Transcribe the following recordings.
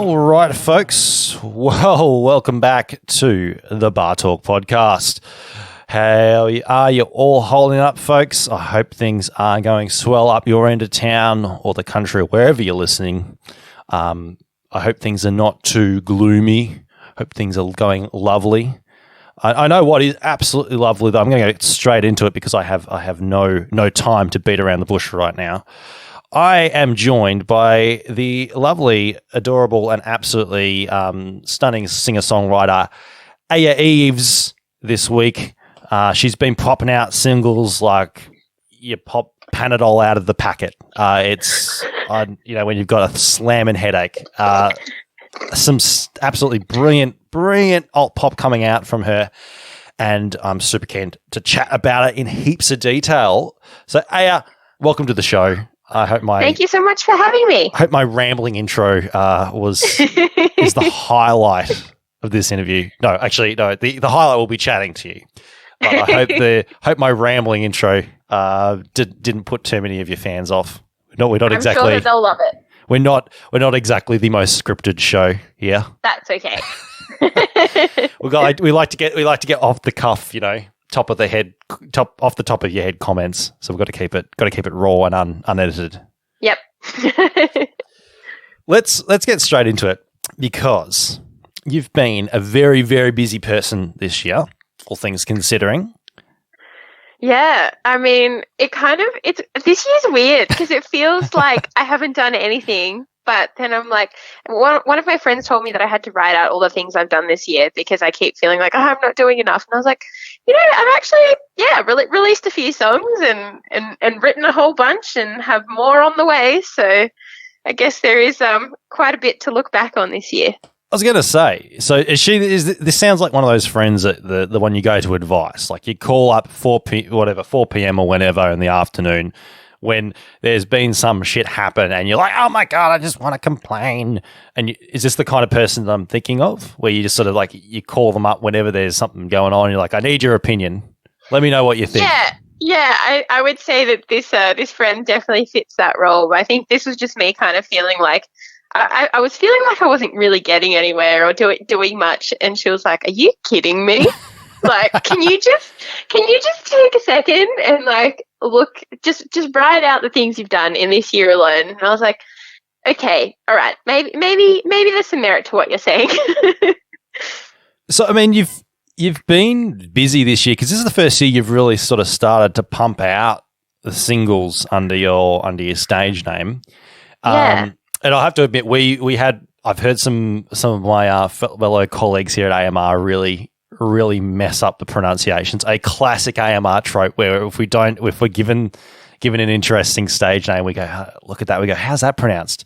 All right, folks. Well, welcome back to the Bar Talk podcast. How are you all holding up, folks? I hope things are going swell up your end of town or the country, wherever you're listening. I hope things are not too gloomy. Hope things are going lovely. I know what is absolutely lovely, though. I'm going to get straight into it because I have no time to beat around the bush right now. I am joined by the lovely, adorable, and absolutely stunning singer-songwriter YVES this week. She's been popping out singles like you pop Panadol out of the packet. It's when you've got a slamming headache. Some absolutely brilliant alt pop coming out from her, and I'm super keen to chat about it in heaps of detail. So, Aya, welcome to the show. Thank you so much for having me. I hope my rambling intro is the highlight of this interview. No, actually, no. The highlight will be chatting to you. But I hope my rambling intro didn't put too many of your fans off. We're not I'm exactly. sure that they'll love it. We're not exactly the most scripted show here. That's okay. we like to get off the cuff, off the top of your head comments. So we've got to keep it raw and unedited. Yep. Let's get straight into it because you've been a very, very busy person this year, all things considering. Yeah, I mean, this year's weird because it feels like I haven't done anything, but then I'm like, one of my friends told me that I had to write out all the things I've done this year because I keep feeling like, I'm not doing enough. And I was like, I've actually, released a few songs and written a whole bunch and have more on the way. So I guess there is quite a bit to look back on this year. I was going to say, so this sounds like one of those friends that the one you go to advice, like you call up 4 p.m. or whenever in the afternoon when there's been some shit happen and you're like, oh my God, I just want to complain. And is this the kind of person that I'm thinking of where you just sort of like, you call them up whenever there's something going on and you're like, I need your opinion. Let me know what you think. Yeah, I would say that this friend definitely fits that role. But I think this was just me kind of feeling like, I was feeling like I wasn't really getting anywhere or doing much, and she was like, "Are you kidding me? Like, can you just take a second and like look, just write out the things you've done in this year alone?" And I was like, "Okay, all right, maybe there's some merit to what you're saying." So, I mean, you've been busy this year because this is the first year you've really sort of started to pump out the singles under your stage name. Yeah. And I have to admit, I've heard some of my fellow colleagues here at AMR really, really mess up the pronunciations. A classic AMR trope where if we're given an interesting stage name, we go, look at that. We go, how's that pronounced?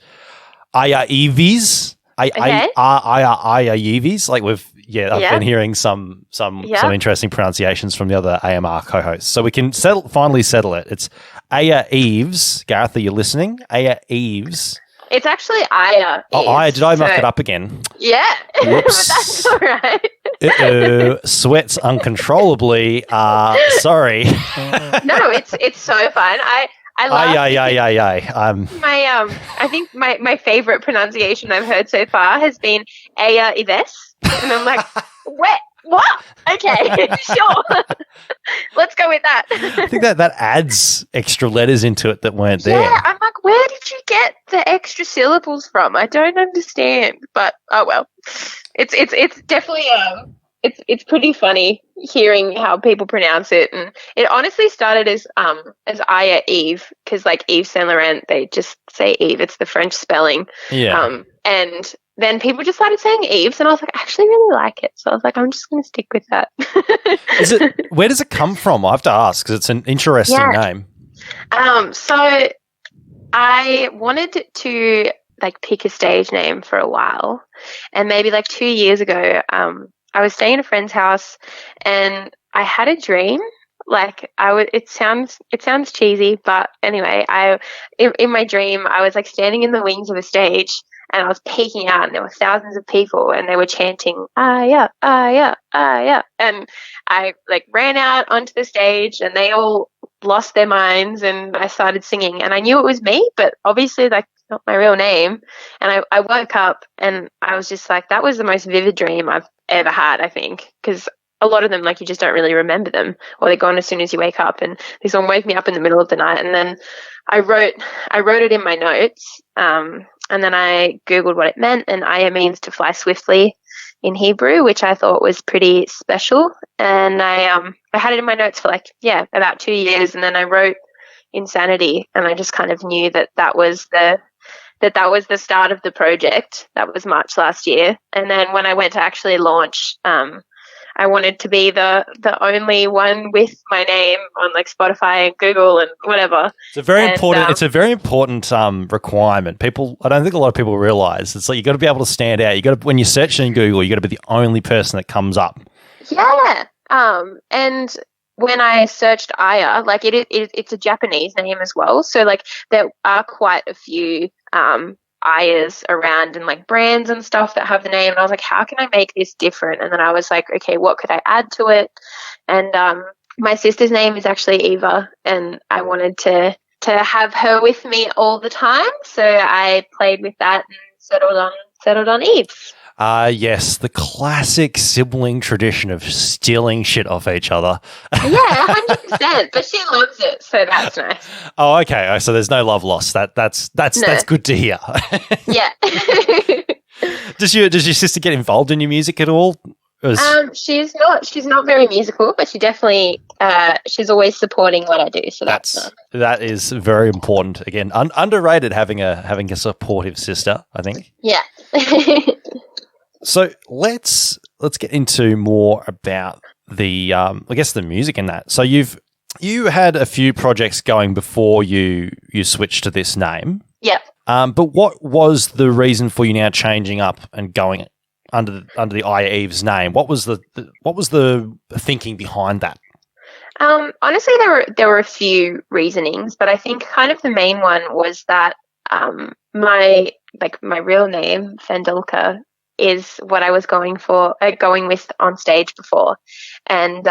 YVES? YVES? Like I've been hearing some interesting pronunciations from the other AMR co-hosts. So we can finally settle it. It's YVES. Gareth, are you listening? YVES. It's actually Aya. Oh, Aya. Did I muck it up again? Yeah. Whoops. But that's all right. Sweats uncontrollably. Sorry. No, it's so fun. I love I think my favorite pronunciation I've heard so far has been YVES. And I'm like, what? Okay, sure. Let's go with that. I think that adds extra letters into it that weren't there. Yeah, I'm like, where did you get the extra syllables from? I don't understand. But oh well. It's definitely it's pretty funny hearing how people pronounce it, and it honestly started as Aya Eve, because like Yves Saint Laurent, they just say Eve. It's the French spelling. Yeah. And then people just started saying Eves, and I was like, I actually really like it. So I was like, I'm just going to stick with that. Where does it come from? I have to ask because it's an interesting name. So I wanted to like pick a stage name for a while, and maybe like 2 years ago, I was staying at a friend's house, and I had a dream. Like it sounds cheesy, but anyway, in my dream, I was like standing in the wings of a stage. And I was peeking out, and there were thousands of people, and they were chanting, "Ah, yeah, ah, yeah, ah, yeah." And I like ran out onto the stage, and they all lost their minds, and I started singing. And I knew it was me, but obviously, like not my real name. And I woke up and I was just like, that was the most vivid dream I've ever had, I think, because a lot of them, like, you just don't really remember them, or they're gone as soon as you wake up. And this one woke me up in the middle of the night, and then I wrote it in my notes, and then I Googled what it meant, and Aya means to fly swiftly in Hebrew, which I thought was pretty special. And I had it in my notes for about 2 years, and then I wrote Insanity, and I just kind of knew that was the start of the project. That was March last year. And then when I went to actually launch, I wanted to be the only one with my name on like Spotify and Google and whatever. It's a very important. It's a very important requirement. I don't think a lot of people realize. It's like you got to be able to stand out. You got to, when you're searching in Google, you got to be the only person that comes up. Yeah. And when I searched Aya, like it's a Japanese name as well. So like there are quite a few Ayas around and like brands and stuff that have the name. And I was like, how can I make this different? And then I was like, okay, what could I add to it? And my sister's name is actually Eva, and I wanted to have her with me all the time. So I played with that and settled on Eves. Yes, the classic sibling tradition of stealing shit off each other. Yeah, 100%. But she loves it, so that's nice. Oh, okay. So there's no love lost. That's good to hear. Yeah. Does your sister get involved in your music at all? She's not very musical, but she definitely she's always supporting what I do. So that is very important. Again, underrated having a supportive sister, I think. Yeah. So let's get into more about the I guess the music in that. So you had a few projects going before you switched to this name. Yeah. But what was the reason for you now changing up and going under the YVES name? What was the thinking behind that? Honestly, there were a few reasonings, but I think kind of the main one was that my real name, Fendulka, is what I was going with on stage before. And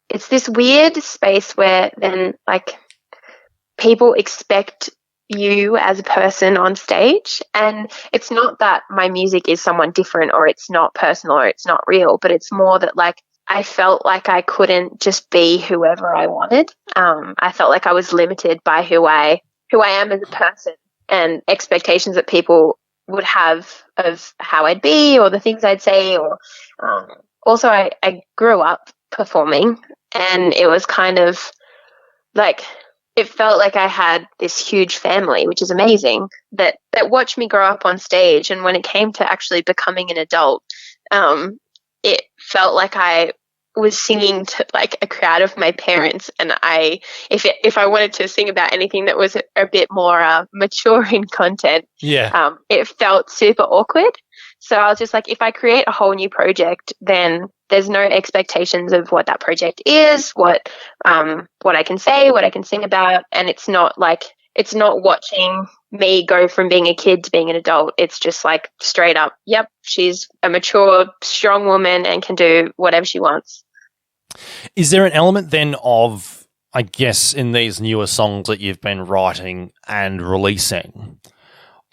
it's this weird space where then like people expect you as a person on stage, and it's not that my music is someone different or it's not personal or it's not real, but it's more that like I felt like I couldn't just be whoever I wanted. I felt like I was limited by who I am as a person and expectations that people would have of how I'd be or the things I'd say. Or also I grew up performing, and it was kind of like it felt like I had this huge family, which is amazing, that watched me grow up on stage. And when it came to actually becoming an adult, it felt like I was singing to like a crowd of my parents, and if I wanted to sing about anything that was a bit more mature in content, it felt super awkward. So I was just like, if I create a whole new project, then there's no expectations of what that project is, what I can say, what I can sing about, and it's not watching me go from being a kid to being an adult. It's just like straight up, yep, she's a mature, strong woman and can do whatever she wants. Is there an element then of, I guess, in these newer songs that you've been writing and releasing,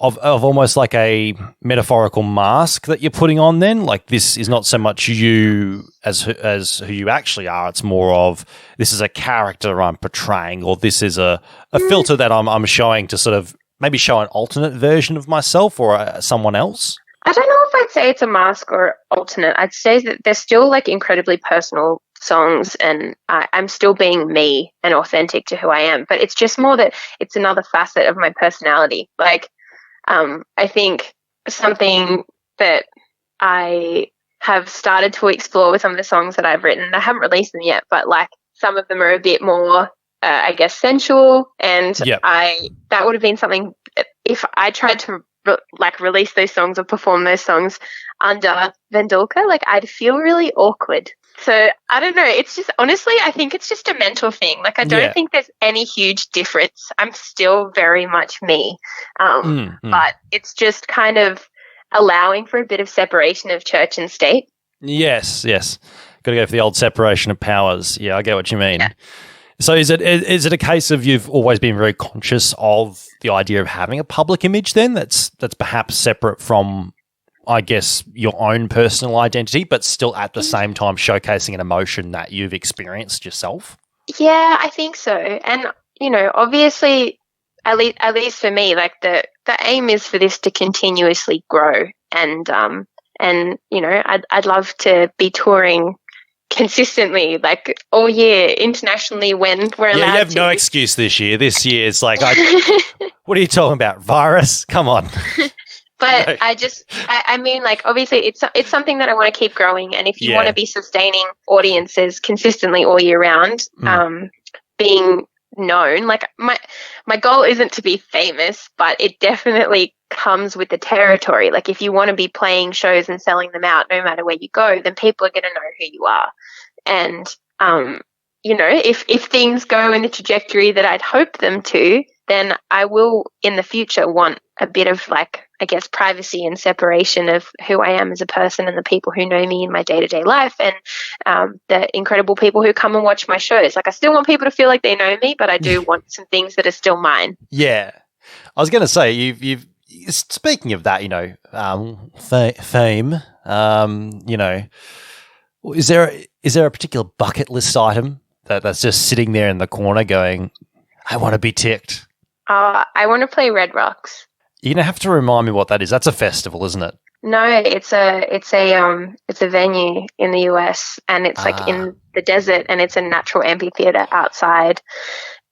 of almost like a metaphorical mask that you're putting on then? Like this is not so much you as who you actually are, it's more of this is a character I'm portraying, or this is a filter that I'm showing to sort of maybe show an alternate version of myself or someone else? I don't know if I'd say it's a mask or alternate. I'd say that they're still like incredibly personal songs, and I'm still being me and authentic to who I am, but it's just more that it's another facet of my personality. Like I think something that I have started to explore with some of the songs that I've written, I haven't released them yet, but like some of them are a bit more I guess sensual, and that would have been something if I tried to release those songs or perform those songs under Vendulka, like I'd feel really awkward. So I don't know. It's just, honestly, I think it's just a mental thing. Like I don't think there's any huge difference. I'm still very much me. But it's just kind of allowing for a bit of separation of church and state. Yes. Got to go for the old separation of powers. Yeah, I get what you mean. So is it a case of you've always been very conscious of the idea of having a public image then that's perhaps separate from, I guess, your own personal identity, but still at the same time showcasing an emotion that you've experienced yourself? Yeah, I think so. And, obviously, at least for me, like the aim is for this to continuously grow. And I'd love to be touring consistently, like all year internationally when we're allowed to. You have no excuse this year. This year it's like, what are you talking about? Virus? Come on. But No. I mean, like, obviously it's something that I want to keep growing. And if you want to be sustaining audiences consistently all year round, being known, like my goal isn't to be famous, but it definitely comes with the territory. Like, if you want to be playing shows and selling them out no matter where you go, then people are going to know who you are. And if things go in the trajectory that I'd hope them to, then I will in the future want a bit of, like, I guess, privacy and separation of who I am as a person and the people who know me in my day-to-day life, and the incredible people who come and watch my shows. Like, I still want people to feel like they know me, but I do want some things that are still mine. Yeah. I was going to say, you've speaking of that, fame, is there a particular bucket list item that's just sitting there in the corner going, I want to be ticked? I want to play Red Rocks. You're gonna have to remind me what that is. That's a festival, isn't it? No, it's a venue in the US, and it's like in the desert, and it's a natural amphitheater outside.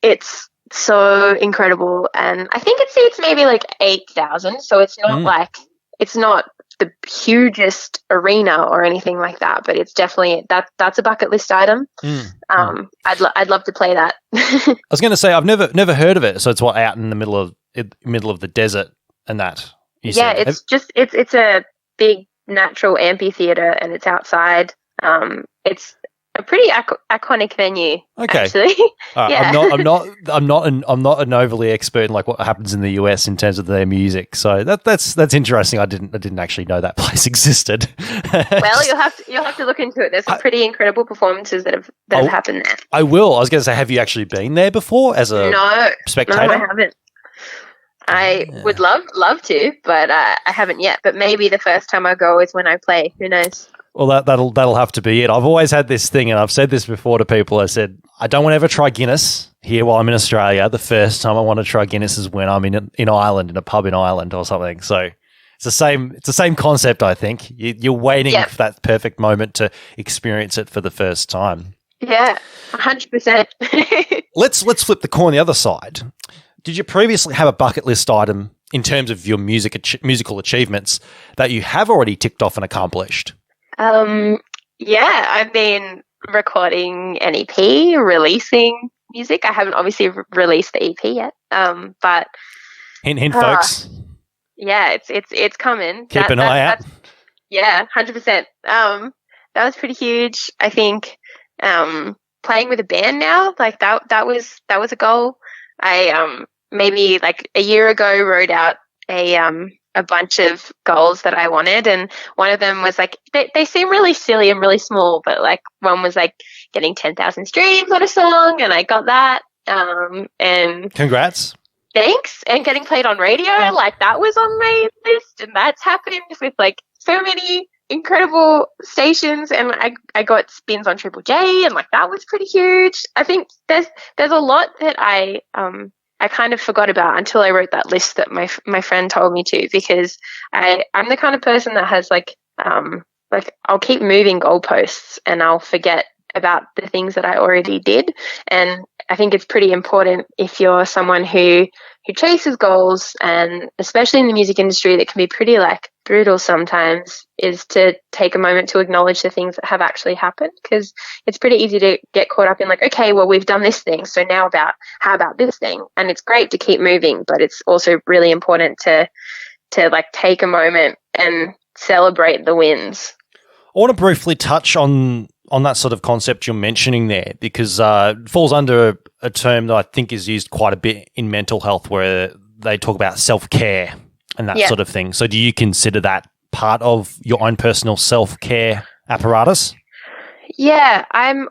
It's so incredible, and I think it seats maybe like 8,000. So it's not it's not the hugest arena or anything like that, but it's definitely that's a bucket list item. I'd love to play that. I was going to say I've never heard of it. So it's out in the middle of the desert and that. Yeah, it's a big natural amphitheater, and it's outside. It's a pretty iconic venue. Okay, actually. Yeah. I'm not an overly expert in like what happens in the US in terms of their music. So that's interesting. I didn't actually know that place existed. Well, you'll have to look into it. There's some pretty incredible performances that have happened there. I will. I was going to say, have you actually been there before as a spectator? No, I haven't. I would love to, but I haven't yet. But maybe the first time I go is when I play. Who knows? Well, that'll have to be it. I've always had this thing, and I've said this before to people. I said, I don't want to ever try Guinness here while I'm in Australia. The first time I want to try Guinness is when I'm in Ireland, in a pub in Ireland or something. So it's the same concept, I think. You're waiting for that perfect moment to experience it for the first time. Yeah, 100%. Let's flip the coin the other side. Did you previously have a bucket list item in terms of your musical achievements that you have already ticked off and accomplished? Yeah, I've been recording an EP, releasing music. I haven't obviously released the EP yet, but hint, folks. Yeah, it's coming. Keep an eye out. Yeah, 100%. That was pretty huge. I think playing with a band now, like that was a goal. I maybe like a year ago wrote out a bunch of goals that I wanted, and one of them was like they seem really silly and really small, but like one was like getting 10,000 streams on a song, and I got that. And congrats. Thanks. And getting played on radio, like that was on my list, and that's happened with like so many incredible stations, and I got spins on Triple J, and like that was pretty huge. I think there's a lot that I kind of forgot about until I wrote that list that my friend told me to, because I'm the kind of person that has like I'll keep moving goalposts and I'll forget about the things that I already did. And I think it's pretty important if you're someone who chases goals, and especially in the music industry that can be pretty like brutal sometimes, is to take a moment to acknowledge the things that have actually happened, because it's pretty easy to get caught up in like, okay, well, we've done this thing, so now how about this thing? And it's great to keep moving, but it's also really important to like take a moment and celebrate the wins. I want to briefly touch on that sort of concept you're mentioning there, because it falls under a term that I think is used quite a bit in mental health, where they talk about self-care and that sort of thing. So do you consider that part of your own personal self-care apparatus? Yeah, I'm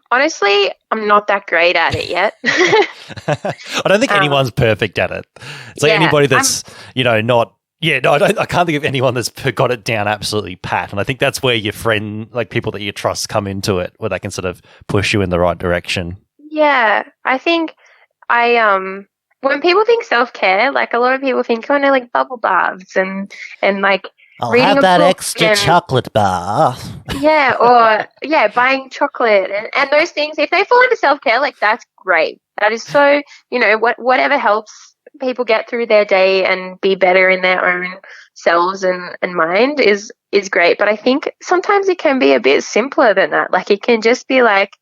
not that great at it yet. I don't think um, anyone's perfect at it. It's like yeah, anybody that's, not. Yeah, no, I can't think of anyone that's got it down absolutely pat. And I think that's where your friend, like people that you trust, come into it, where they can sort of push you in the right direction. yeah, I think when people think self-care, like a lot of people think, oh no, like bubble baths and like I'll reading have a that book extra and chocolate bar. yeah, or yeah, buying chocolate and those things. If they fall into self-care, like that's great. That is so, whatever helps people get through their day and be better in their own selves and mind is great. But I think sometimes it can be a bit simpler than that. Like it can just be like,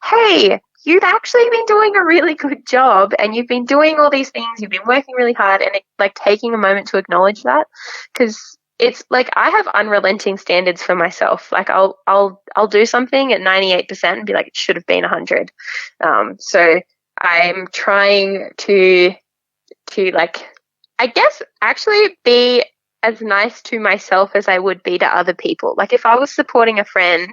hey, you've actually been doing a really good job and you've been doing all these things, you've been working really hard, and like taking a moment to acknowledge that, because it's like I have unrelenting standards for myself. Like I'll do something at 98% and be like, it should have been 100. So I'm trying to like, I guess actually be as nice to myself as I would be to other people. Like if I was supporting a friend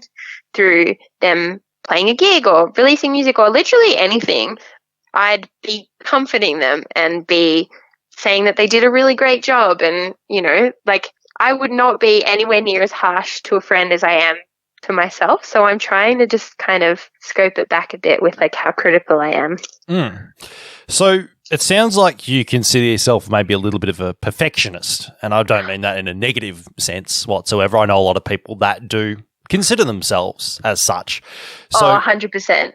through them playing a gig or releasing music or literally anything, I'd be comforting them and be saying that they did a really great job. And, like I would not be anywhere near as harsh to a friend as I am to myself. So I'm trying to just kind of scope it back a bit with like how critical I am. Mm. So it sounds like you consider yourself maybe a little bit of a perfectionist. And I don't mean that in a negative sense whatsoever. I know a lot of people that do consider themselves as such. So, 100%.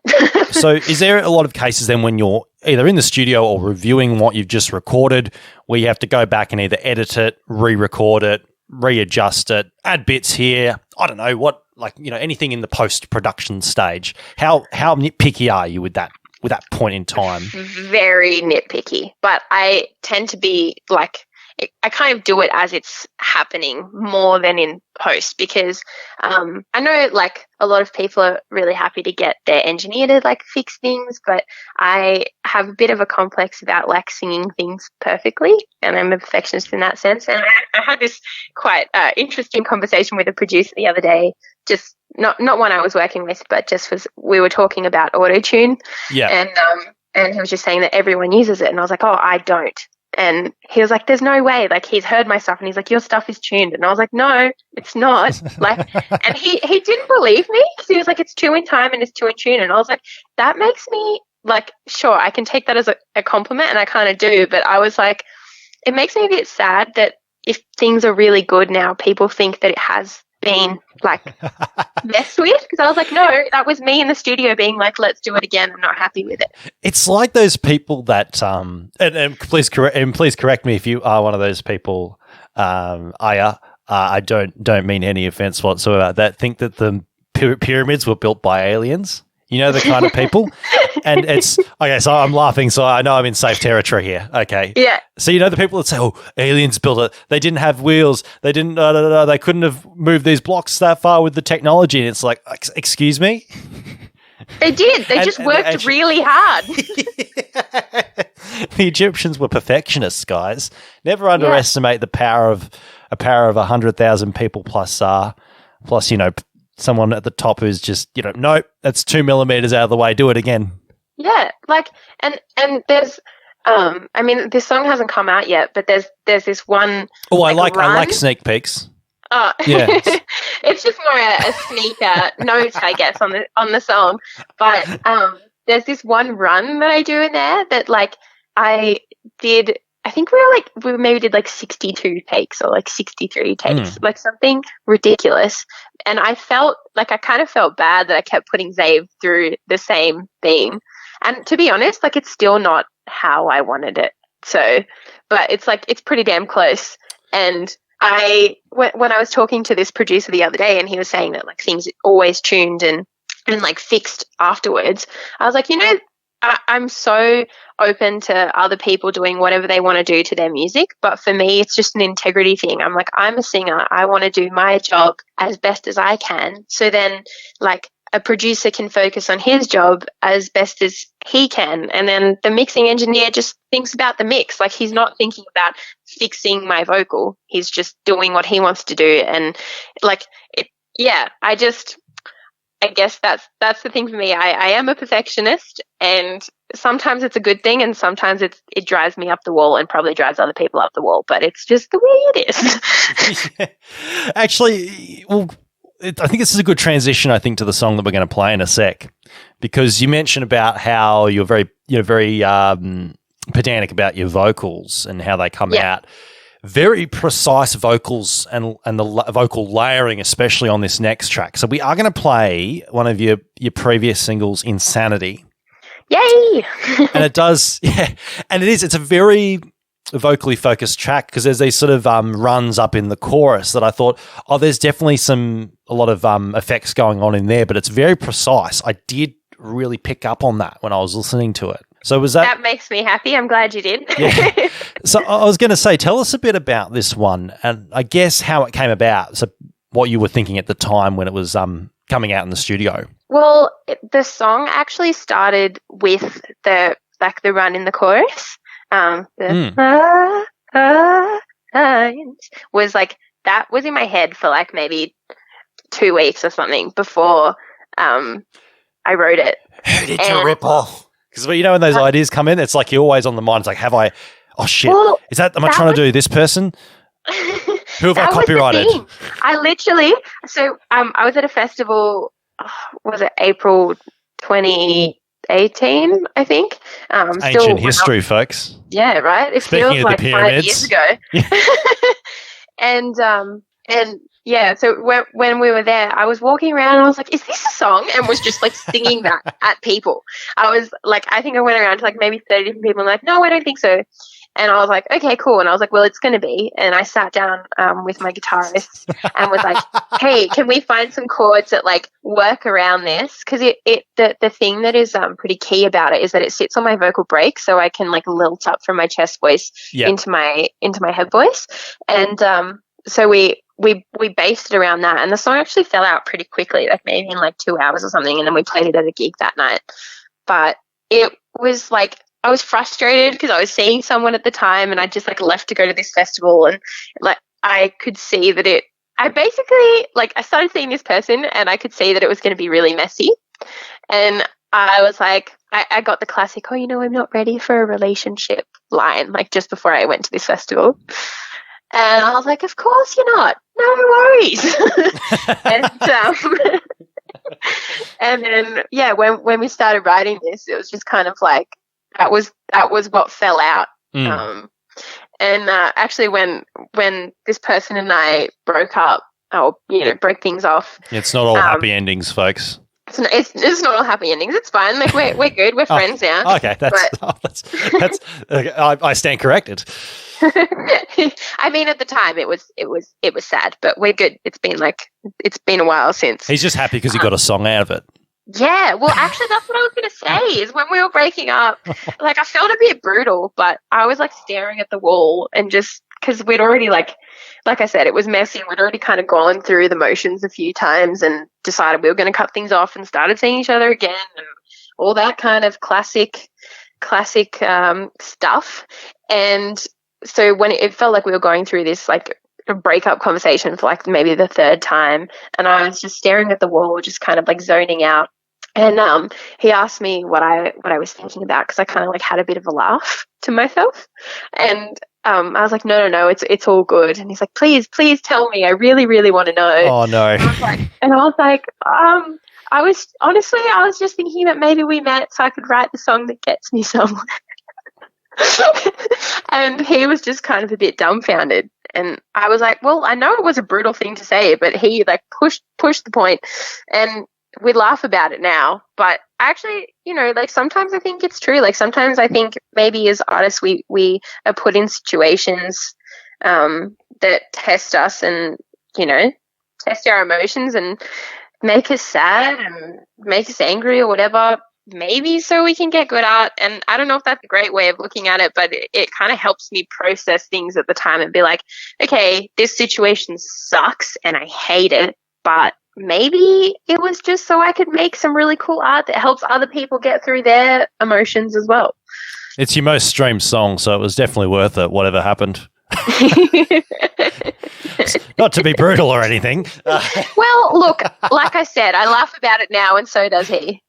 so is there a lot of cases then when you're either in the studio or reviewing what you've just recorded where you have to go back and either edit it, re-record it, readjust it, add bits here, I don't know, what, like, anything in the post-production stage? How nitpicky are you with that point in time? Very nitpicky, but I tend to be like, I kind of do it as it's happening more than in post, because I know like a lot of people are really happy to get their engineer to like fix things, but I have a bit of a complex about like singing things perfectly, and I'm a perfectionist in that sense. And I had this quite interesting conversation with a producer the other day, just not one I was working with, but we were talking about auto tune, Yeah. and he was just saying that everyone uses it, and I was like, oh, I don't. And he was like, there's no way. Like, he's heard my stuff and he's like, your stuff is tuned. And I was like, no, it's not. Like, and he didn't believe me, because he was like, it's 2 in time and it's 2 in tune. And I was like, that makes me like, sure, I can take that as a compliment, and I kind of do. But I was like, it makes me a bit sad that if things are really good now, people think that it has been like messed with, because I was like, no, that was me in the studio being like, let's do it again. I'm not happy with it. It's like those people that and please correct me if you are one of those people, Aya. I don't mean any offense whatsoever, that think that the pyramids were built by aliens. You know, the kind of people. And it's okay, so I'm laughing, so I know I'm in safe territory here. Okay. Yeah. So you know the people that say, oh, aliens built it. They didn't have wheels. They didn't they couldn't have moved these blocks that far with the technology. And it's like, excuse me? They did. They just worked really hard. The Egyptians were perfectionists, guys. Never underestimate the power of 100,000 people plus someone at the top who's just, nope, that's 2 millimeters out of the way. Do it again. Yeah, like, and there's, I mean, this song hasn't come out yet, but there's this one. Oh, I like sneak peeks. Oh, yeah. It's just more a sneak note, I guess, on the song. But there's this one run that I do in there that like I did. I think we maybe did like 62 takes or like 63 takes, like something ridiculous. And I kind of felt bad that I kept putting Zave through the same thing. And to be honest, like it's still not how I wanted it. So, but it's like, it's pretty damn close. And when I was talking to this producer the other day, and he was saying that like things always tuned and like fixed afterwards, I was like, I'm so open to other people doing whatever they want to do to their music. But for me, it's just an integrity thing. I'm like, I'm a singer. I want to do my job as best as I can. So then like a producer can focus on his job as best as he can. And then the mixing engineer just thinks about the mix. Like he's not thinking about fixing my vocal. He's just doing what he wants to do. And like, I just I guess that's the thing for me. I am a perfectionist, and sometimes it's a good thing, and sometimes it drives me up the wall, and probably drives other people up the wall. But it's just the way it is. Yeah. Actually, well, I think this is a good transition, I think, to the song that we're going to play in a sec, because you mentioned about how you're very pedantic about your vocals and how they come out. Very precise vocals and the vocal layering, especially on this next track. So we are going to play one of your previous singles, Insanity. Yay! And it does, and it's a very vocally focused track, because there's these sort of runs up in the chorus that I thought, there's definitely a lot of effects going on in there, but it's very precise. I did really pick up on that when I was listening to it. So was that makes me happy. I'm glad you did. Yeah. So I was going to say, tell us a bit about this one, and I guess how it came about. So what you were thinking at the time when it was coming out in the studio. Well, the song actually started with the run in the chorus. Was like, that was in my head for like maybe 2 weeks or something before I wrote it. Who did you rip off? Because when those ideas come in, it's like you're always on the mind. It's like, oh shit, am I trying to do this person? Who have I copyrighted? I literally, I was at a festival, was it April 2018, I think? Ancient history, folks. Yeah, right? It Speaking feels like 5 years ago. And yeah, so when we were there, I was walking around and I was like, is this a song? And was just like singing that at people. I was like, I think I went around to like maybe 30 different people and like, no, I don't think so. And I was like, okay, cool. And I was like, well, it's going to be. And I sat down with my guitarist and was like, hey, can we find some chords that like work around this? Because the thing that is pretty key about it is that it sits on my vocal break, so I can like lilt up from my chest voice into my head voice. And so we based it around that, and the song actually fell out pretty quickly, like maybe in like 2 hours or something, and then we played it at a gig that night. But it was like, I was frustrated because I was seeing someone at the time, and I just like left to go to this festival, and like I could see that I basically like, I started seeing this person and I could see that it was going to be really messy. And I was like, I got the classic, I'm not ready for a relationship line, like just before I went to this festival. And I was like, of course you're not. No worries. And then, yeah, when we started writing this, it was just kind of like, that was what fell out. Actually, when this person and I broke up, broke things off. It's not all happy endings, folks. It's not all happy endings. It's fine. Like we're good. We're friends now. Okay, that's okay, I stand corrected. I mean, at the time it was sad, but we're good. It's been a while since. He's just happy because he got a song out of it. Yeah, well, actually, that's what I was going to say, is when we were breaking up, like, I felt a bit brutal, but I was, like, staring at the wall, and just, because we'd already, like I said, it was messy. We'd already kind of gone through the motions a few times and decided we were going to cut things off and started seeing each other again and all that kind of classic stuff. And so when it felt like we were going through this, like, a breakup conversation for like maybe the third time, and I was just staring at the wall, just kind of like zoning out. And he asked me what I was thinking about, because I kind of like had a bit of a laugh to myself, and I was like, no, it's all good. And he's like, please tell me, I really, really want to know. Oh no. And I was like, I was just thinking that maybe we met so I could write the song that gets me somewhere. And he was just kind of a bit dumbfounded. And I was like, well, I know it was a brutal thing to say, but he like pushed the point, and we laugh about it now. But actually, like sometimes I think it's true. Like sometimes I think maybe as artists we are put in situations that test us and, test our emotions and make us sad and make us angry or whatever. Maybe so we can get good art. And I don't know if that's a great way of looking at it, but it kind of helps me process things at the time and be like, okay, this situation sucks and I hate it, but maybe it was just so I could make some really cool art that helps other people get through their emotions as well. It's your most streamed song, so it was definitely worth it, whatever happened. Not to be brutal or anything. Well, look, like I said, I laugh about it now, and so does he.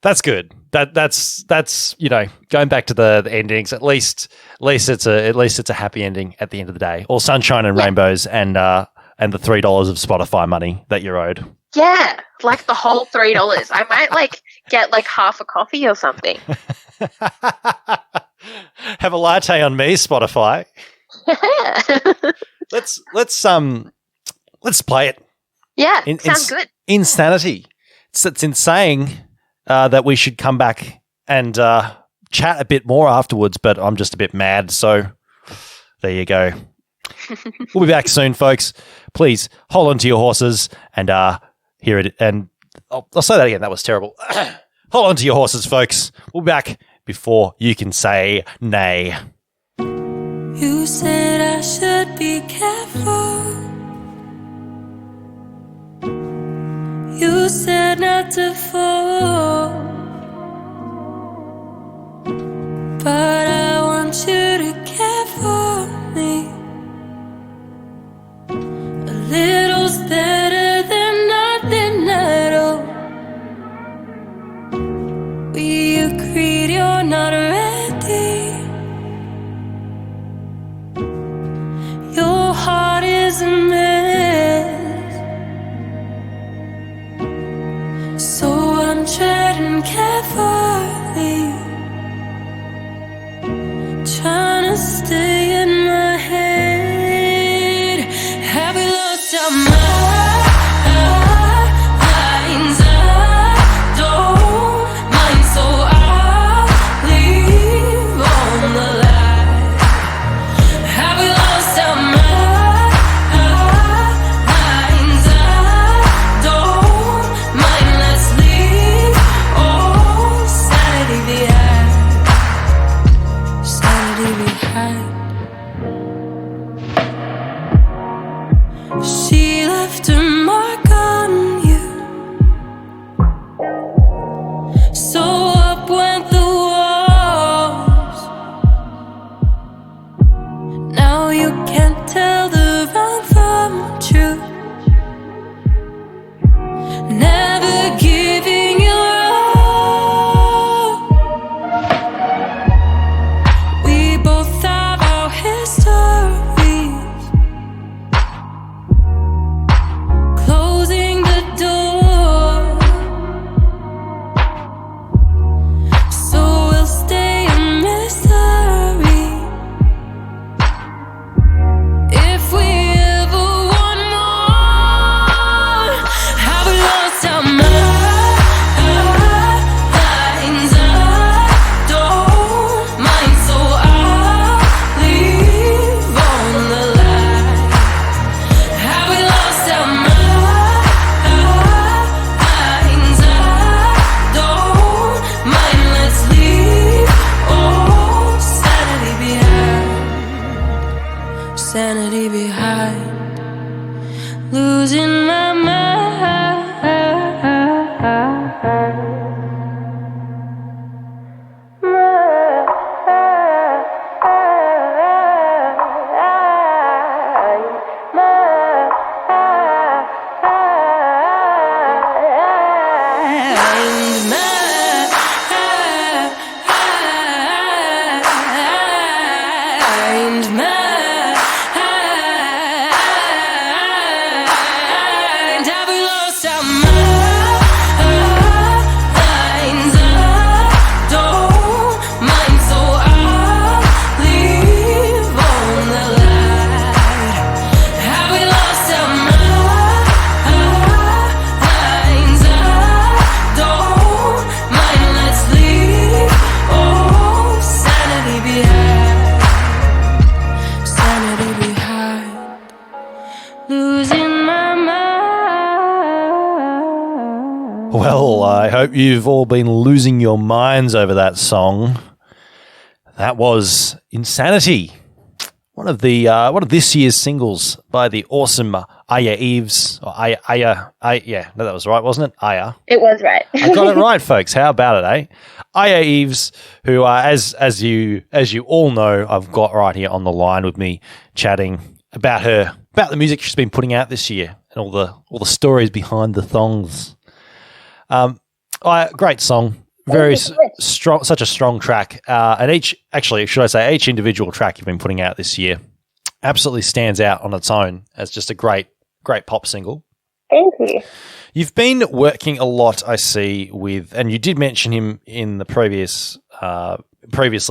That's good. That's going back to the endings. At least it's a happy ending at the end of the day. All sunshine and rainbows, and the $3 of Spotify money that you're owed. Yeah, like the whole $3. I might get half a coffee or something. Have a latte on me, Spotify. Yeah. Let's play it. Yeah, sounds good. Insanity. It's insane that we should come back and chat a bit more afterwards, but I'm just a bit mad, so there you go. We'll be back soon, folks. Please hold on to your horses and hear it. And I'll say that again. That was terrible. Hold on to your horses, folks. We'll be back before you can say nay. You said I should be careful. You said not to fall, but I want you to care for me. A little's better than nothing at all. We agreed you're not ready. Your heart is a mess, so I'm treading carefully, trying to stay in my head. Have we lost our minds? I don't mind, so I'll leave on the line. Have we lost our minds? I don't mind, let's leave all sanity behind. Sanity behind. She left a mark on you, so up went the walls. Now you can't tell the wrong from true. Never giving your all. We both have our histories, closing the door, so we'll stay a mystery. If we ever want more, have we lost our minds? I don't mind, so I'll leave on the line. Have we lost our minds? I don't mind, let's leave all sanity behind. Sanity behind. Losing my mind. Have we lost our minds? I don't mind, so I'll leave on the line. Have we lost our minds? I don't mind, let's leave all sanity behind. Sanity behind. Losing my mind. Well, I hope you've all been losing your minds over that song. That was Insanity, one of this year's singles by the awesome YVES, or yeah, no, that was right, wasn't it? Aya. It was right. I got it right, folks. How about it, eh? YVES, who are, as you all know, I've got right here on the line with me, chatting about the music she's been putting out this year and all the stories behind the thongs. Great song, very strong, such a strong track, and each individual track you've been putting out this year absolutely stands out on its own as just a great pop single. Thank you. You've been working a lot, I see, with, and you did mention him in the previously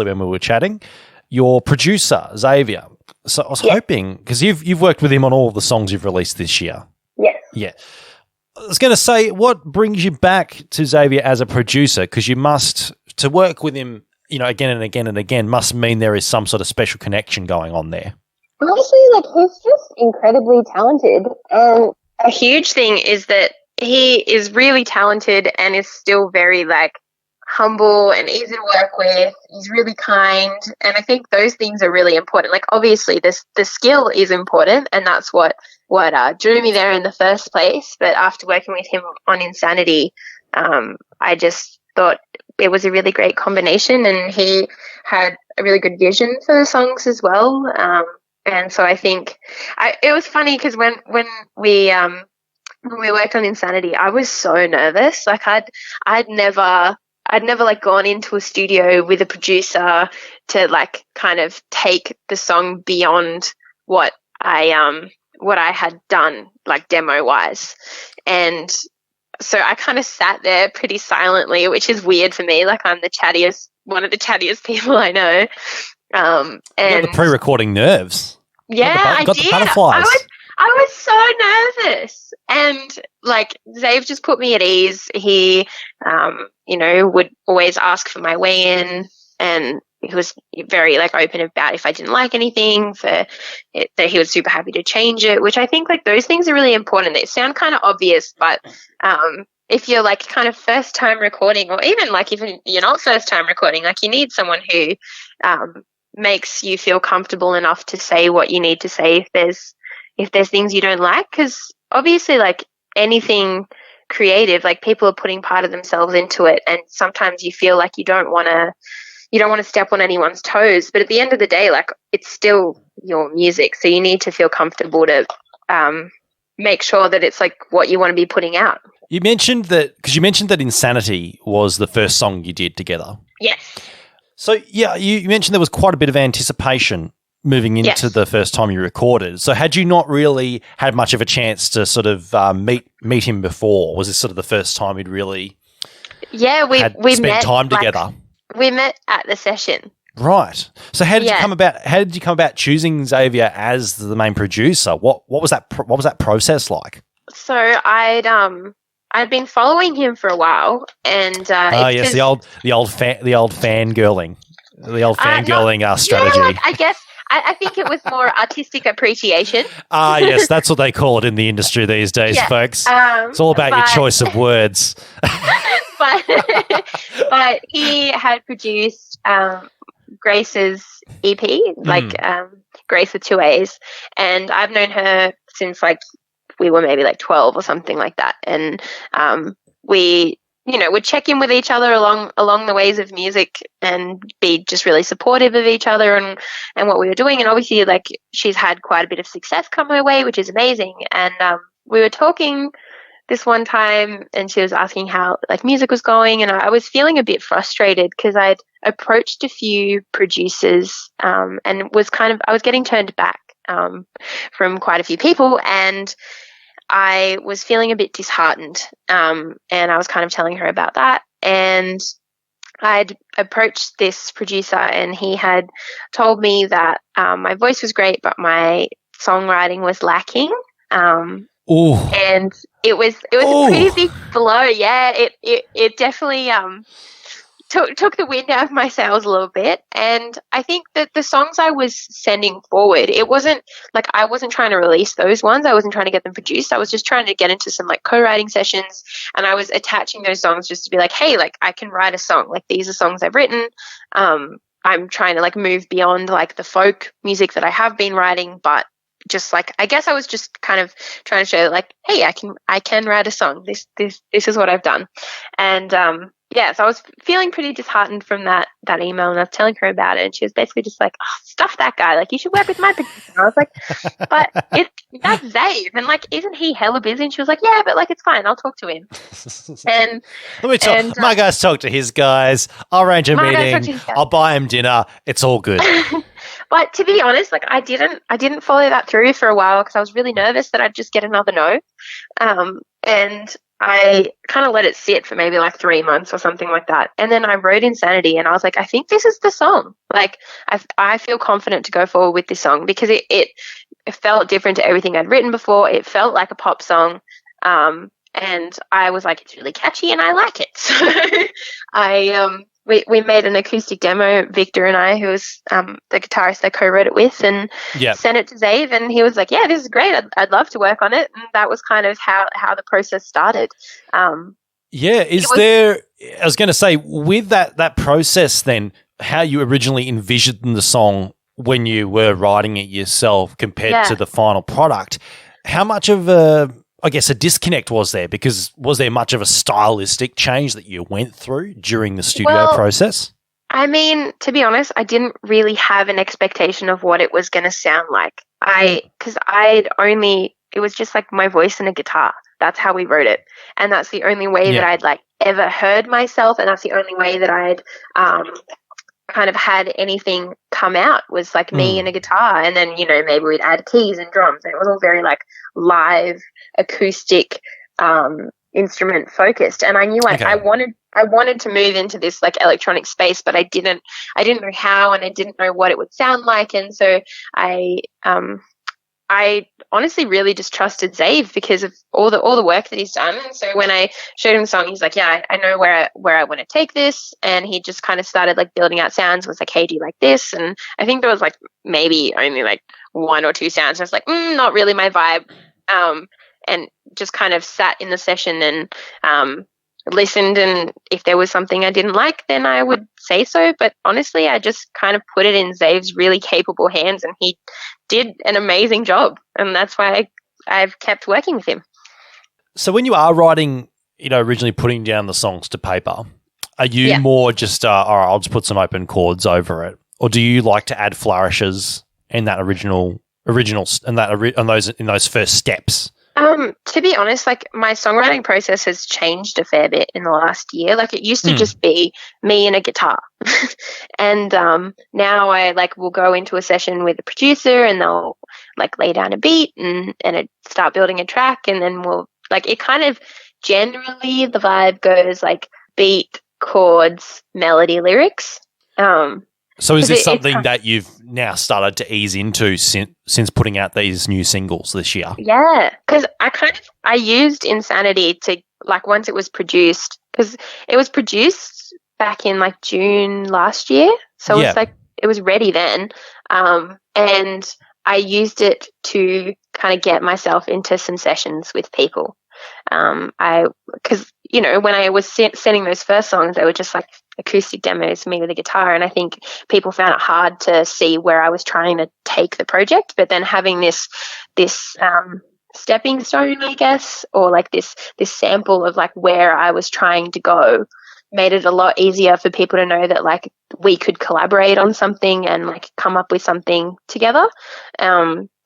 when we were chatting, your producer, Xavier. So I was hoping, because you've worked with him on all of the songs you've released this year. Yes. Yeah. I was going to say, what brings you back to Xavier as a producer? Because you must, to work with him, again and again and again, must mean there is some sort of special connection going on there. Honestly, he's just incredibly talented. A huge thing is that he is really talented and is still very humble and easy to work with. He's really kind, and I think those things are really important. Obviously, the skill is important, and that's what drew me there in the first place. But after working with him on Insanity, I just thought it was a really great combination, and he had a really good vision for the songs as well. And so I think it was funny because when we worked on Insanity, I was so nervous. I'd never gone into a studio with a producer to kind of take the song beyond what I had done demo wise. And so I kind of sat there pretty silently, which is weird for me. I'm one of the chattiest people I know. And you got the pre-recording nerves. Yeah, I did. The butterflies. I was so nervous, and Zave just put me at ease. He, would always ask for my weigh-in, and he was very open about if I didn't like anything, that he was super happy to change it. Which I think those things are really important. They sound kind of obvious, but if you're kind of first time recording, or even even you're not first time recording, you need someone who makes you feel comfortable enough to say what you need to say if there's things you don't like, because obviously anything creative, people are putting part of themselves into it, and sometimes you feel you don't want to step on anyone's toes, but at the end of the day it's still your music, so you need to feel comfortable to make sure that it's what you want to be putting out. You mentioned that Insanity was the first song you did together. Yes. So, yeah, you mentioned there was quite a bit of anticipation moving into the first time you recorded. So had you not really had much of a chance to sort of meet him before? Was this sort of the first time you'd really we spent met, time together? We met at the session. Right. So how did you come about choosing Xavier as the main producer? What was that process like? So I'd been following him for a while, and yes, the old fangirling strategy. Yeah, I guess I think it was more artistic appreciation. Yes, that's what they call it in the industry these days, folks. It's all about your choice of words. but he had produced Grace's EP, Grace with 2 A's, and I've known her since we were maybe 12 or something like that, and we would check in with each other along the ways of music and be just really supportive of each other and what we were doing. And obviously she's had quite a bit of success come her way, which is amazing. And we were talking this one time, and she was asking how music was going, and I was feeling a bit frustrated because I'd approached a few producers and I was getting turned back from quite a few people, and I was feeling a bit disheartened, and I was kind of telling her about that. And I'd approached this producer, and he had told me that my voice was great, but my songwriting was lacking. And it was a pretty big blow. Yeah, it definitely took the wind out of my sails a little bit. And I think that the songs I was sending forward, it wasn't I wasn't trying to release those ones. I wasn't trying to get them produced. I was just trying to get into some co-writing sessions, and I was attaching those songs just to be hey, I can write a song. These are songs I've written. I'm trying to move beyond the folk music that I have been writing, but just like, I guess I was just kind of trying to show that, like, hey, I can write a song. This is what I've done. And yeah, so I was feeling pretty disheartened from that email, and I was telling her about it, and she was basically just like, oh, stuff that guy, like, you should work with my producer. And I was like, but that's Zave, and like, isn't he hella busy? And she was like, yeah, but like, it's fine, I'll talk to him. And Let me talk. and, My guys talk to his guys. I'll arrange a My guys talk to meeting. his guys. I'll buy him dinner. It's all good. But to be honest, like, I didn't follow that through for a while because I was really nervous that I'd just get another no. And I kind of let it sit for maybe like 3 months or something like that. And then I wrote Insanity, and I was like, I think this is the song. Like, I feel confident to go forward with this song because it felt different to everything I'd written before. It felt like a pop song. And I was like, it's really catchy and I like it. So we made an acoustic demo, Victor and I, who was the guitarist I co-wrote it with, and sent it to Zave, and he was like, yeah, this is great. I'd love to work on it. And that was kind of how the process started. I was going to say, with that process then, how you originally envisioned the song when you were writing it yourself compared to the final product, how much of a disconnect was there? Because was there much of a stylistic change that you went through during the studio process? I mean, to be honest, I didn't really have an expectation of what it was going to sound like. It was just like my voice and a guitar. That's how we wrote it. And that's the only way that I'd like ever heard myself. And that's the only way that I'd kind of had anything come out was like me and a guitar. And then, maybe we'd add keys and drums. And it was all very like live, acoustic, instrument focused. And I knew I wanted to move into this like electronic space, but I didn't know how, and I didn't know what it would sound like. And so I honestly really just trusted Zave because of all the work that he's done. And so when I showed him the song, he's like, yeah, I know where I want to take this. And he just kind of started like building out sounds, was like, hey, do you like this? And I think there was like maybe only like 1 or 2 sounds. I was like, not really my vibe. And just kind of sat in the session and listened, and if there was something I didn't like, then I would say so. But honestly, I just kind of put it in Zave's really capable hands, and he did an amazing job, and that's why I've kept working with him. So when you are writing, originally putting down the songs to paper, are you more just, all right, I'll just put some open chords over it, or do you like to add flourishes in that original and that in those first steps? To be honest, like my songwriting process has changed a fair bit in the last year. Like it used to just be me and a guitar. And now I like will go into a session with a producer, and they'll like lay down a beat and start building a track, and then we'll like it kind of generally the vibe goes like beat, chords, melody, lyrics. So is this something that you've now started to ease into since putting out these new singles this year? Yeah, because I used Insanity to like once it was produced, because it was produced back in like June last year, so it's like it was ready then, and I used it to kind of get myself into some sessions with people. Because when I was sending those first songs, they were just like acoustic demos, me with a guitar, and I think people found it hard to see where I was trying to take the project. But then having this stepping stone, I guess, or like this sample of like where I was trying to go, made it a lot easier for people to know that like we could collaborate on something and like come up with something together.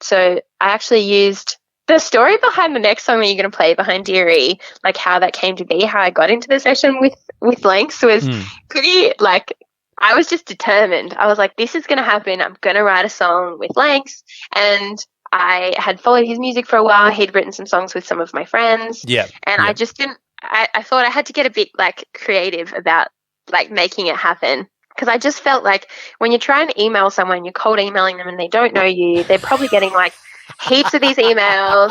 So I actually used the story behind the next song that you're going to play, behind Deary, like how that came to be, how I got into the session with Lanks was pretty, like, I was just determined. I was like, this is going to happen. I'm going to write a song with Lanks. And I had followed his music for a while. He'd written some songs with some of my friends. Yeah. And I just didn't, I thought I had to get a bit like creative about like making it happen. Because I just felt like when you're trying to email someone, you're cold emailing them and they don't know you, they're probably getting like heaps of these emails.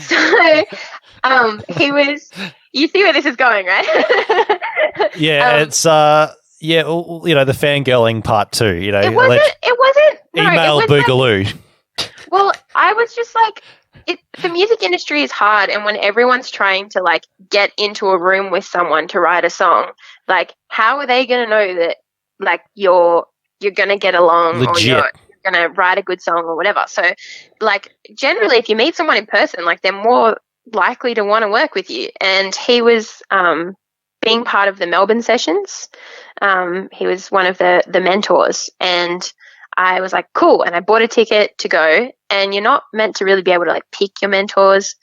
So he was, you see where this is going, right? Yeah, it's the fangirling part too, it wasn't email boogaloo. Well, I was just like, the music industry is hard, and when everyone's trying to like get into a room with someone to write a song, like how are they going to know that like you're going to get along? Legit. Or going to write a good song or whatever. So, like, generally, if you meet someone in person, like, they're more likely to want to work with you. And he was being part of the Melbourne sessions. He was one of the mentors, and I was like, cool. And I bought a ticket to go, and you're not meant to really be able to like pick your mentors.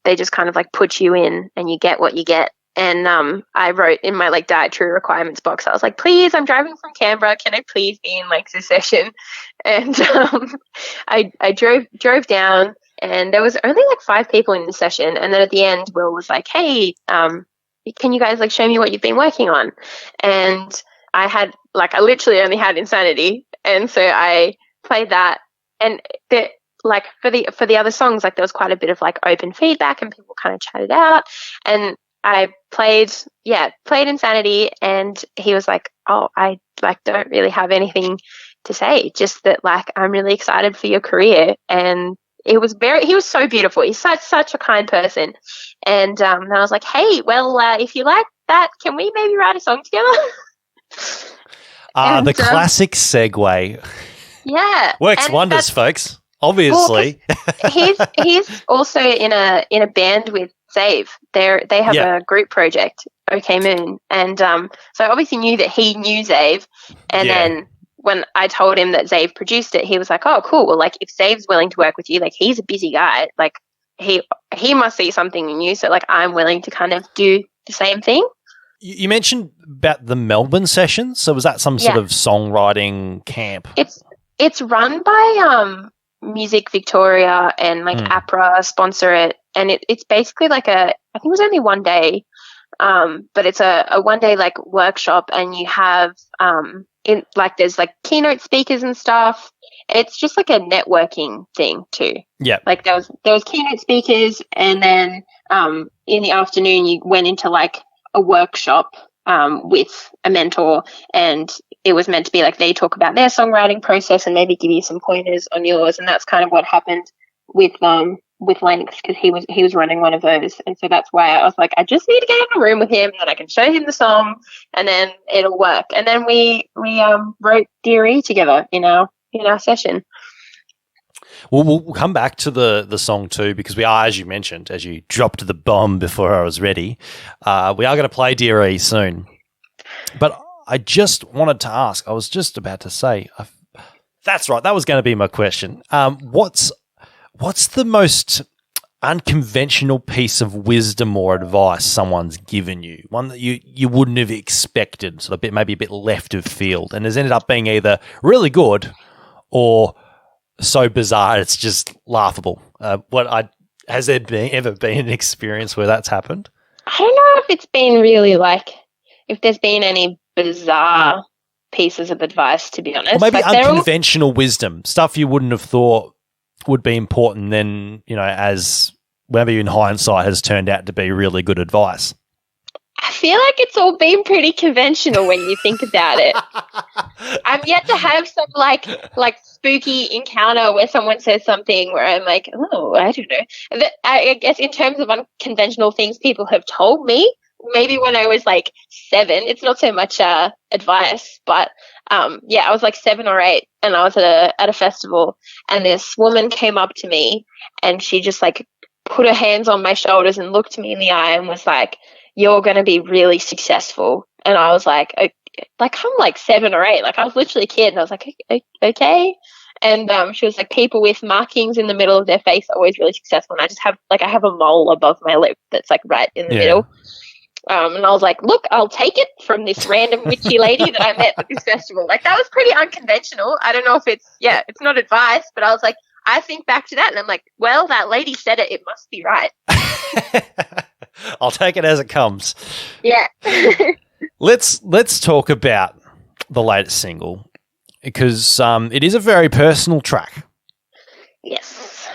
They just kind of like put you in and you get what you get. And I wrote in my like dietary requirements box, I was like, please, I'm driving from Canberra. Can I please be in like this session? And I drove down, and there was only like 5 people in the session. And then at the end, Will was like, hey, can you guys like show me what you've been working on? And I literally only had Insanity. And so I played that, and like for the other songs, like there was quite a bit of like open feedback and people kind of chatted out, and I played Insanity, and he was like, oh, I like don't really have anything to say, just that like I'm really excited for your career. And he was so beautiful. He's such a kind person. And I was like, hey, well, if you like that, can we maybe write a song together? The classic segue. Yeah. Works wonders, folks. Obviously. Well, he's also in a band with Zave. They have a group project, OK Moon. And so I obviously knew that he knew Zave. And then when I told him that Zave produced it, he was like, oh, cool. Well, like if Zave's willing to work with you, like he's a busy guy. Like he must see something in you. So like I'm willing to kind of do the same thing. You mentioned about the Melbourne sessions. So was that some sort of songwriting camp? It's run by Music Victoria and like APRA sponsor it, and it's basically like I think it was only one day, but it's a one day like workshop, and you have there's like keynote speakers and stuff. It's just like a networking thing too. Yeah, like there was keynote speakers, and then in the afternoon you went into like a workshop with a mentor, and it was meant to be like they talk about their songwriting process and maybe give you some pointers on yours. And that's kind of what happened with Lennox, because he was running one of those. And so that's why I was like, I just need to get in a room with him, and I can show him the song, and then it'll work. And then we wrote Dear E together in our session. Well, we'll come back to the song too, because we are, as you mentioned, as you dropped the bomb before I was ready, we are going to play Dear E soon. But I just wanted to ask, I was just about to say, that's right, that was going to be my question. What's the most unconventional piece of wisdom or advice someone's given you? One that you wouldn't have expected, sort of maybe a bit left of field, and has ended up being either really good or so bizarre it's just laughable. Has there ever been an experience where that's happened? I don't know if it's been really like, if there's been any bizarre pieces of advice, to be honest. Or maybe like unconventional wisdom, stuff you wouldn't have thought would be important, then, as maybe in hindsight has turned out to be really good advice. I feel like it's all been pretty conventional when you think about it. I'm yet to have some like spooky encounter where someone says something where I'm like, oh, I don't know. I guess in terms of unconventional things people have told me, maybe when I was like 7, it's not so much advice, but I was like 7 or 8, and I was at a festival, and this woman came up to me, and she just like put her hands on my shoulders and looked me in the eye and was like, you're going to be really successful. And I was like, I'm like 7 or 8, like I was literally a kid, and I was like, okay. And she was like, people with markings in the middle of their face are always really successful, and I just have I have a mole above my lip that's like right in the middle. And I was like, look, I'll take it from this random witchy lady that I met at this festival. Like, that was pretty unconventional. I don't know if it's not advice, but I was like, I think back to that and I'm like, well, that lady said it must be right. I'll take it as it comes. Yeah. Let's talk about the latest single, because it is a very personal track. Yes.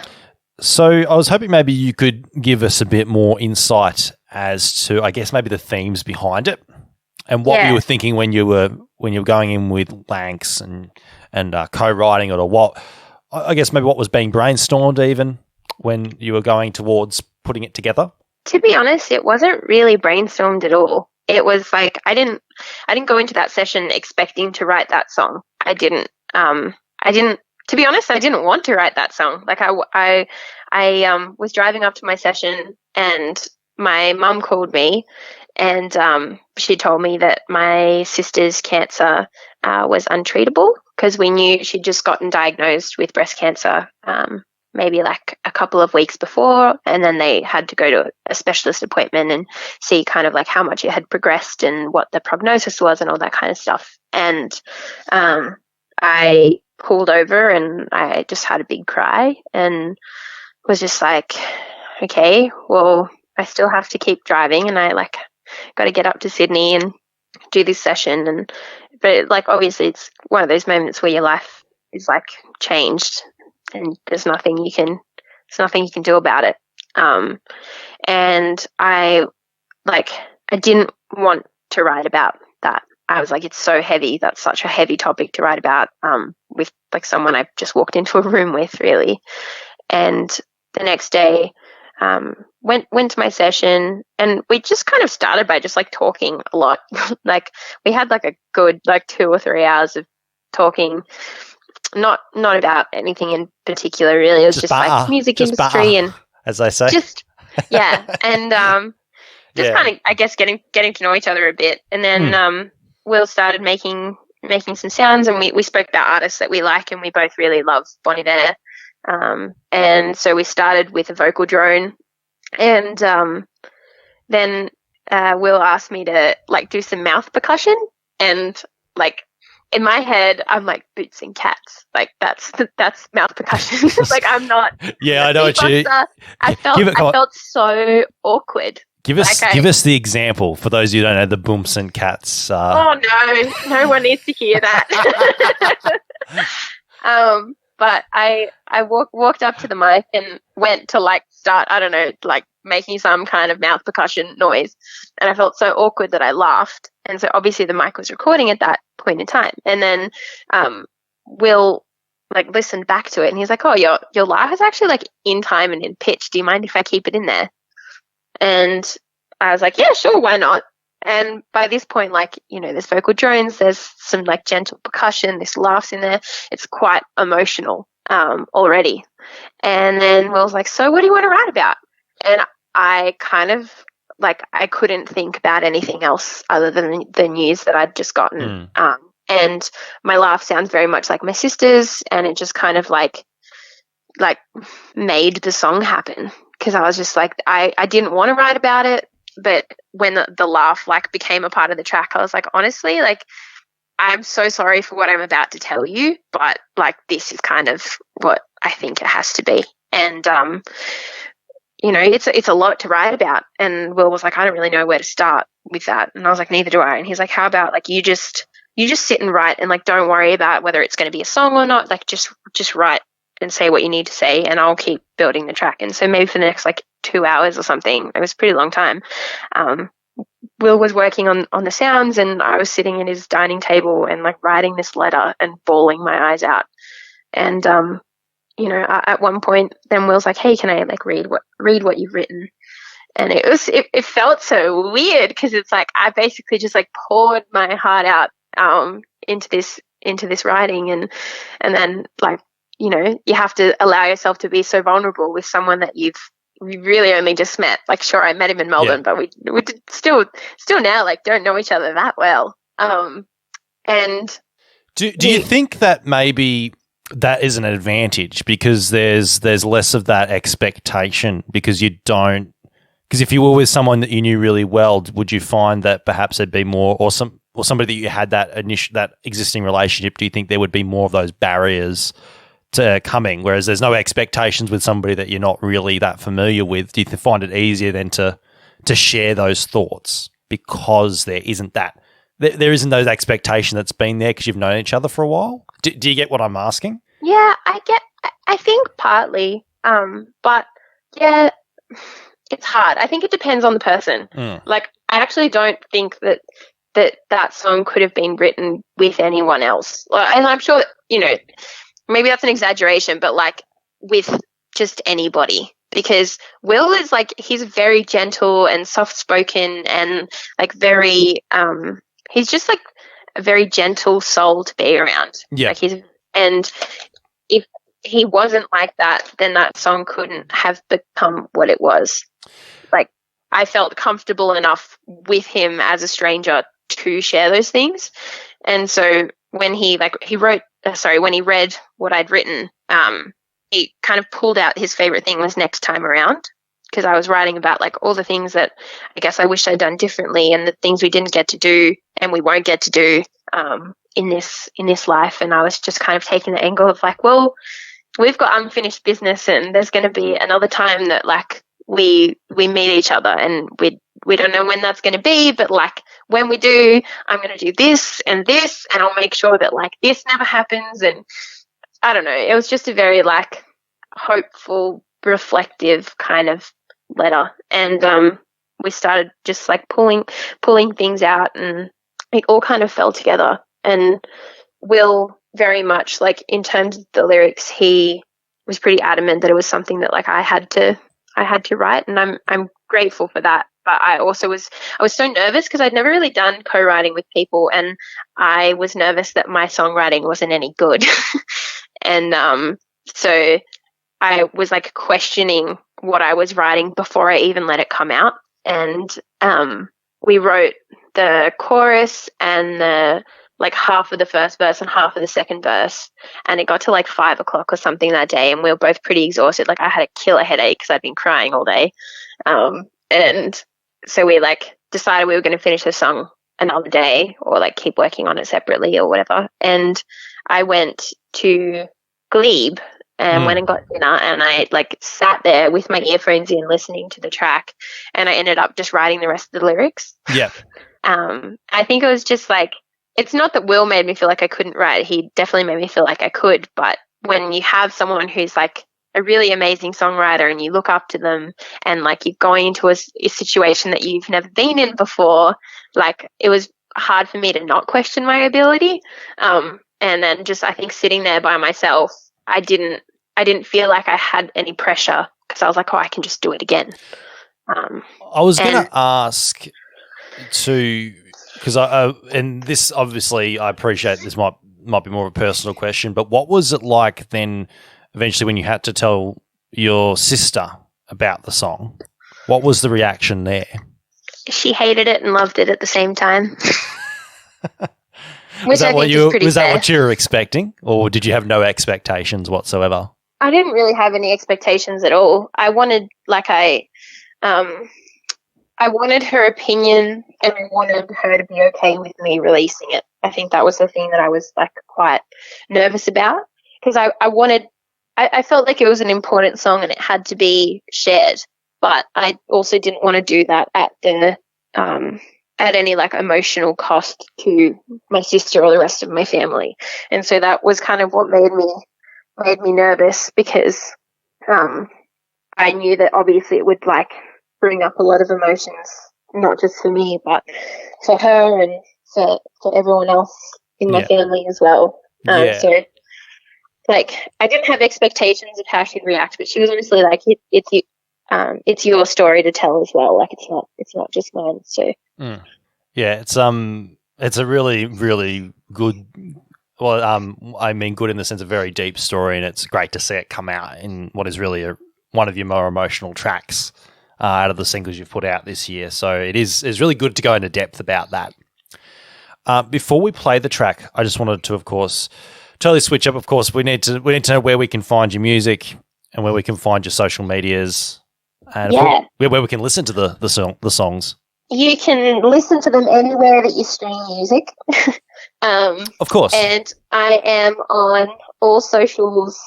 So I was hoping maybe you could give us a bit more insight as to, I guess, maybe the themes behind it and what you were thinking when you were going in with Lanx and co-writing it, or what, I guess maybe what was being brainstormed even when you were going towards putting it together. To be honest, it wasn't really brainstormed at all. It was like I didn't go into that session expecting to write that song. I didn't. I I didn't, to be honest, I didn't want to write that song. Like I was driving up to my session and my mum called me and she told me that my sister's cancer was untreatable because we knew she'd just gotten diagnosed with breast cancer maybe like a couple of weeks before, and then they had to go to a specialist appointment and see kind of like how much it had progressed and what the prognosis was and all that kind of stuff. And I pulled over and I just had a big cry and was just like, okay, well, I still have to keep driving and I like got to get up to Sydney and do this session. And but like obviously it's one of those moments where your life is like changed and there's nothing you can do about it. And I didn't want to write about that. I was like, it's so heavy. That's such a heavy topic to write about with like someone I just walked into a room with, really. And the next day, went to my session, and we just kind of started by just like talking a lot. Like we had like a good like 2 or 3 hours of talking, not about anything in particular, really. It was just like music industry and as they say, just yeah, and just kind of I guess getting to know each other a bit, and then Will started making some sounds, and we spoke about artists that we like, and we both really love Bon Iver. And so we started with a vocal drone, and then Will asked me to like do some mouth percussion, and like in my head I'm like boots and cats, like that's mouth percussion. Like I'm not. Yeah, I know what you. I felt so awkward. Give us the example for those who don't know the booms and cats. Oh no one needs to hear that. But I walked up to the mic and went to like start, I don't know, like making some kind of mouth percussion noise. And I felt so awkward that I laughed. And so obviously the mic was recording at that point in time. And then Will like listened back to it and he's like, oh, your laugh is actually like in time and in pitch. Do you mind if I keep it in there? And I was like, yeah, sure, why not? And by this point, like, you know, there's vocal drones, there's some like gentle percussion, there's laughs in there. It's quite emotional already. And then Will's like, so what do you want to write about? And I kind of like, I couldn't think about anything else other than the news that I'd just gotten. And my laugh sounds very much like my sister's, and it just kind of like made the song happen. Because I was just like, I didn't want to write about it. But when the laugh like became a part of the track, I was like, honestly, like, I'm so sorry for what I'm about to tell you, but like, this is kind of what I think it has to be. And, you know, it's a lot to write about. And Will was like, I don't really know where to start with that. And I was like, neither do I. And he's like, how about like, you just sit and write and like, don't worry about whether it's going to be a song or not. Like just write and say what you need to say, and I'll keep building the track. And so maybe for the next like 2 hours or something, it was a pretty long time, Will was working on the sounds, and I was sitting at his dining table and like writing this letter and bawling my eyes out. And you know, at one point then Will's like, hey, can I like read what you've written? And it felt so weird because it's like I basically just like poured my heart out into this writing, and then like, you know, you have to allow yourself to be so vulnerable with someone that we really only just met. Like, sure, I met him in Melbourne, but we still now like don't know each other that well. And do you think that maybe that is an advantage because there's less of that expectation because if you were with someone that you knew really well, would you find that perhaps there'd be more or somebody that you had that existing relationship? Do you think there would be more of those barriers to coming, whereas there's no expectations with somebody that you're not really that familiar with? Do you find it easier then to share those thoughts because there isn't those expectation that's been there because you've known each other for a while? Do you get what I'm asking? Yeah, I think partly, but yeah, it's hard. I think it depends on the person. Like, I actually don't think that song could have been written with anyone else. And I'm sure, you know, maybe that's an exaggeration, but like with just anybody, because Will is like, he's very gentle and soft-spoken and like very, he's just like a very gentle soul to be around. Yeah. Like and if he wasn't like that, then that song couldn't have become what it was. Like, I felt comfortable enough with him as a stranger to share those things. And so when he read what I'd written, he kind of pulled out his favorite thing was Next Time Around, because I was writing about like all the things that I guess I wish I'd done differently, and the things we didn't get to do and we won't get to do in this life. And I was just kind of taking the angle of like, well, we've got unfinished business, and there's going to be another time that like we meet each other, and we don't know when that's going to be, but like when we do, I'm going to do this, and I'll make sure that like this never happens. And I don't know, it was just a very like hopeful, reflective kind of letter. And we started just like pulling things out, and it all kind of fell together. And Will, very much like in terms of the lyrics, he was pretty adamant that it was something that like I had to write, and I'm grateful for that. But I was so nervous because I'd never really done co-writing with people, and I was nervous that my songwriting wasn't any good. And so I was like questioning what I was writing before I even let it come out. And we wrote the chorus and the like half of the first verse and half of the second verse, and it got to like 5 o'clock or something that day, and we were both pretty exhausted. Like I had a killer headache because I'd been crying all day. And so we like decided we were going to finish the song another day, or like keep working on it separately or whatever. And I went to Glebe and went and got dinner, and I like sat there with my earphones in listening to the track, and I ended up just writing the rest of the lyrics. Yeah. I think it was just like, it's not that Will made me feel like I couldn't write. He definitely made me feel like I could. But when you have someone who's like a really amazing songwriter and you look up to them, and like you're going into a situation that you've never been in before, like it was hard for me to not question my ability. And then just, I think sitting there by myself, I didn't feel like I had any pressure, because I was like, oh, I can just do it again. I was going to ask to, because and this obviously I appreciate this might be more of a personal question, but what was it like then eventually when you had to tell your sister about the song? What was the reaction there? She hated it and loved it at the same time. Was that what you were expecting, or did you have no expectations whatsoever? I didn't really have any expectations at all. I wanted I wanted her opinion, and I wanted her to be okay with me releasing it. I think that was the thing that I was like quite nervous about, because I felt like it was an important song and it had to be shared, but I also didn't want to do that at any like emotional cost to my sister or the rest of my family. And so that was kind of what made me nervous, because I knew that obviously it would like bring up a lot of emotions, not just for me, but for her and for everyone else in my family as well. So like I didn't have expectations of how she'd react, but she was honestly like, it's your story to tell as well. Like it's not just mine. So yeah, it's a really, really good. Well, I mean, good in the sense of very deep story, and it's great to see it come out in what is really one of your more emotional tracks out of the singles you've put out this year. So it's really good to go into depth about that. Before we play the track, I just wanted to, of course, totally switch up. Of course, we need to know where we can find your music and where we can find your social medias, and where we can listen to the songs. You can listen to them anywhere that you stream music. Of course. And I am on all socials.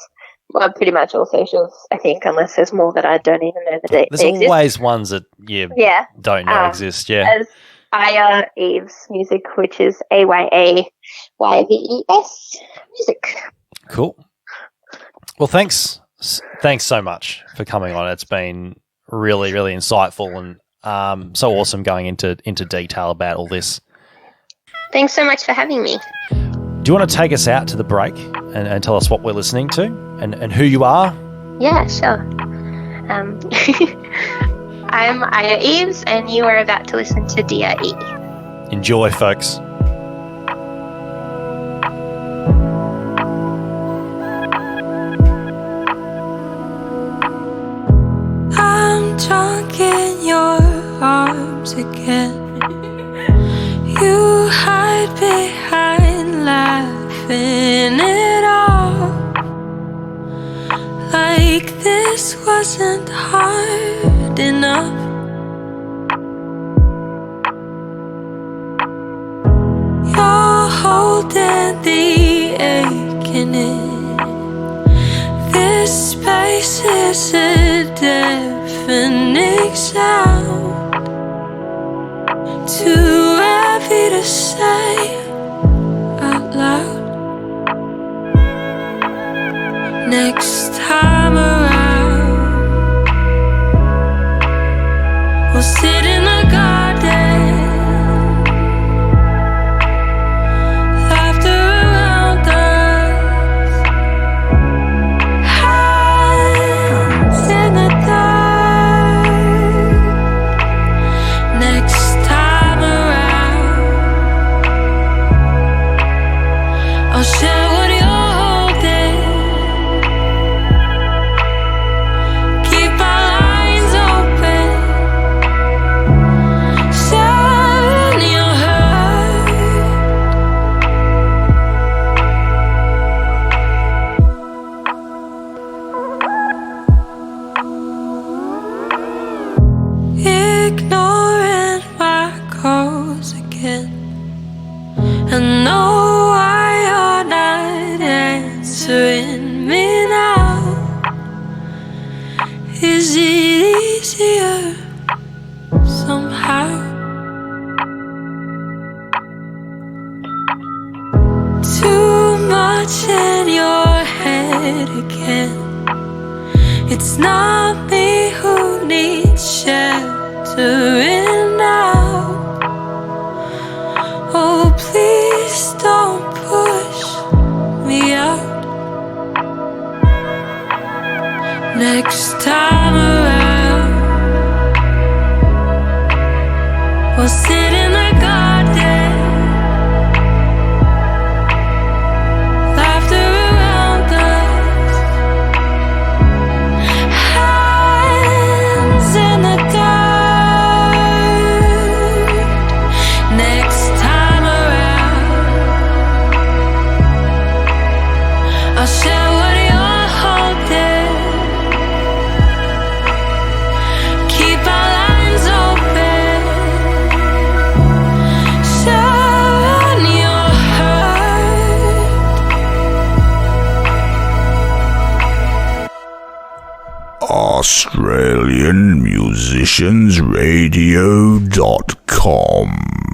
Well, pretty much all socials, I think, unless there's more that I don't even know that they exist. There's always ones that you don't know exist, As YVES Music, which is AYAYVES Music. Cool. Well, thanks so much for coming on. It's been really, really insightful and so awesome going into detail about all this. Thanks so much for having me. Do you want to take us out to the break and tell us what we're listening to and who you are? Yeah, sure. I'm Aya Eves, and you are about to listen to Dear E. Enjoy, folks. arms again. You hide behind laughing it off, like this wasn't hard enough. You're holding the ache in it. This space is a deafening sound, too heavy to say out loud. Next time around, we'll sit in the garden, laughter around us, hands in the dark. Next time around, I'll share what you're holding. Keep our lines open, sharing your hurt. Ignoring my calls again. I know why you're not answering me now. Is it easier somehow? Too much in your head again. It's not me who needs sheltering now. Oh, please don't push me out. Next time around, we'll sit in the garden, laughter around us, hands in the dark. Next time around, I'll share what you're holding. Keep our lines open, sharing your hurt. AustralianMusiciansRadio.com